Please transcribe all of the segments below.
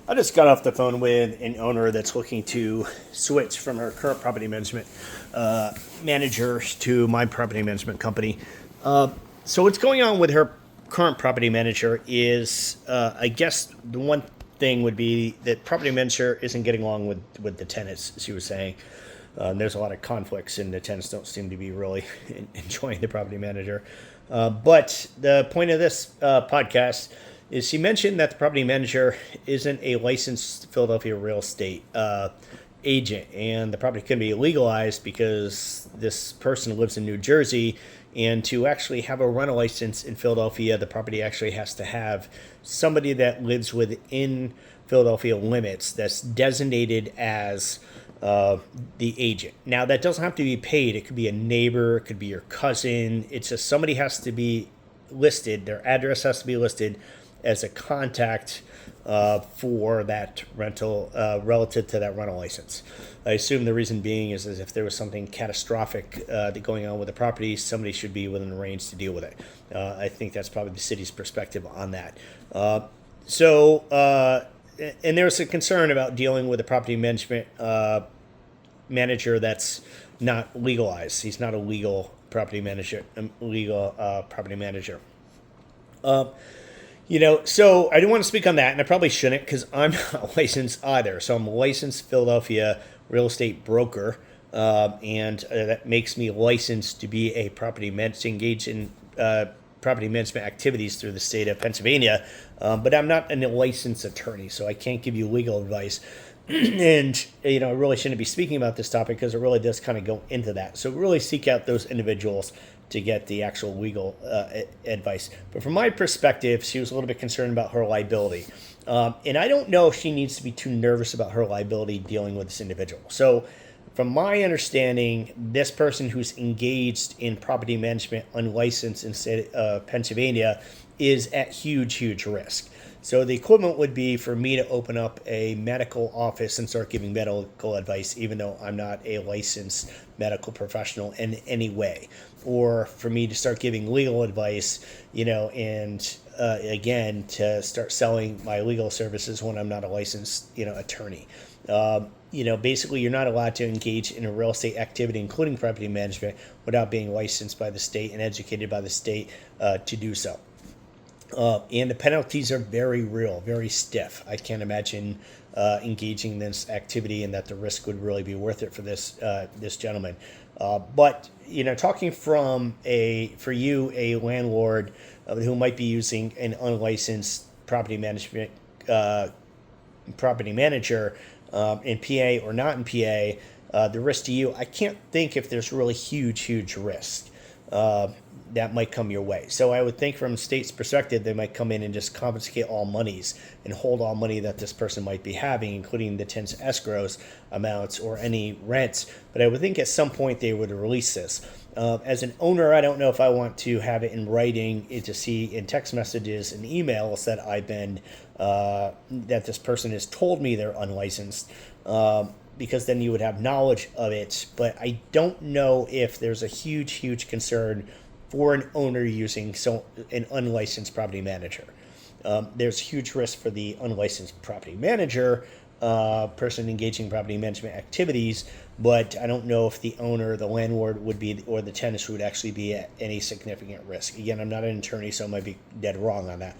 I just got off the phone with an owner that's looking to switch from her current property management manager to my property management company. So what's going on with her current property manager is, I guess the one thing would be that property manager isn't getting along with the tenants, she was saying. There's a lot of conflicts, and the tenants don't seem to be really enjoying the property manager. But the point of this podcast is she mentioned that the property manager isn't a licensed Philadelphia real estate agent, and the property can be legalized because this person lives in New Jersey. And to actually have a rental license in Philadelphia, the property actually has to have somebody that lives within Philadelphia limits that's designated as the agent. Now, that doesn't have to be paid. It could be a neighbor, it could be your cousin. It's just somebody has to be listed, their address has to be listed as a contact for that rental, relative to that rental license. I assume the reason being is if there was something catastrophic going on with the property, somebody should be within the range to deal with it. I think that's probably the city's perspective on that. And there was a concern about dealing with a property management manager that's not legalized. He's not a legal property manager. So I do want to speak on that, and I probably shouldn't because I'm not licensed either. So I'm a licensed Philadelphia real estate broker, and that makes me licensed to be a property manager, engaged in property management activities through the state of Pennsylvania. But I'm not a licensed attorney, so I can't give you legal advice. And I really shouldn't be speaking about this topic because it really does kind of go into that. So really seek out those individuals to get the actual legal advice. But from my perspective, she was a little bit concerned about her liability. And I don't know if she needs to be too nervous about her liability dealing with this individual. So from my understanding, this person who's engaged in property management unlicensed in the state of Pennsylvania is at huge, huge risk. So the equivalent would be for me to open up a medical office and start giving medical advice, even though I'm not a licensed medical professional in any way. Or for me to start giving legal advice, and again, to start selling my legal services when I'm not a licensed, attorney. Basically, you're not allowed to engage in a real estate activity, including property management, without being licensed by the state and educated by the state to do so. And the penalties are very real, very stiff. I can't imagine engaging in this activity and that the risk would really be worth it for this gentleman. But talking from a landlord who might be using an unlicensed property manager in PA or not in PA, the risk to you, I can't think if there's really huge risk that might come your way. So I would think from state's perspective, they might come in and just confiscate all monies and hold all money that this person might be having, including the tenant's escrows amounts or any rents. But I would think at some point they would release this. As an owner, I don't know if I want to have it in writing to see in text messages and emails that I've been, that this person has told me they're unlicensed. Because then you would have knowledge of it. But I don't know if there's a huge concern for an owner using an unlicensed property manager. There's huge risk for the unlicensed property manager, person engaging in property management activities, but I don't know if the owner, the landlord would be, or the tenants would actually be at any significant risk. Again, I'm not an attorney, so I might be dead wrong on that.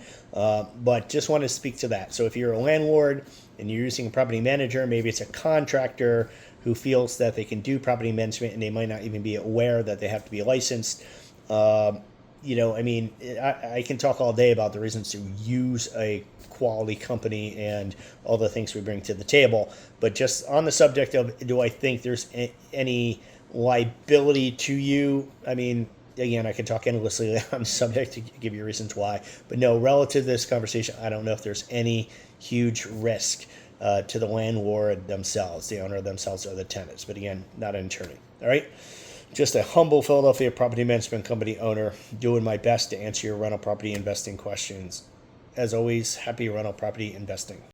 But just want to speak to that. So if you're a landlord and you're using a property manager, maybe it's a contractor who feels that they can do property management and they might not even be aware that they have to be licensed. I can talk all day about the reasons to use a quality company and all the things we bring to the table. But just on the subject of, do I think there's any liability to you? I mean, again, I can talk endlessly on the subject to give you reasons why. But no, relative to this conversation, I don't know if there's any huge risk to the landlord themselves, the owner themselves, or the tenants. But again, not an attorney. All right? Just a humble Philadelphia property management company owner doing my best to answer your rental property investing questions. As always, happy rental property investing.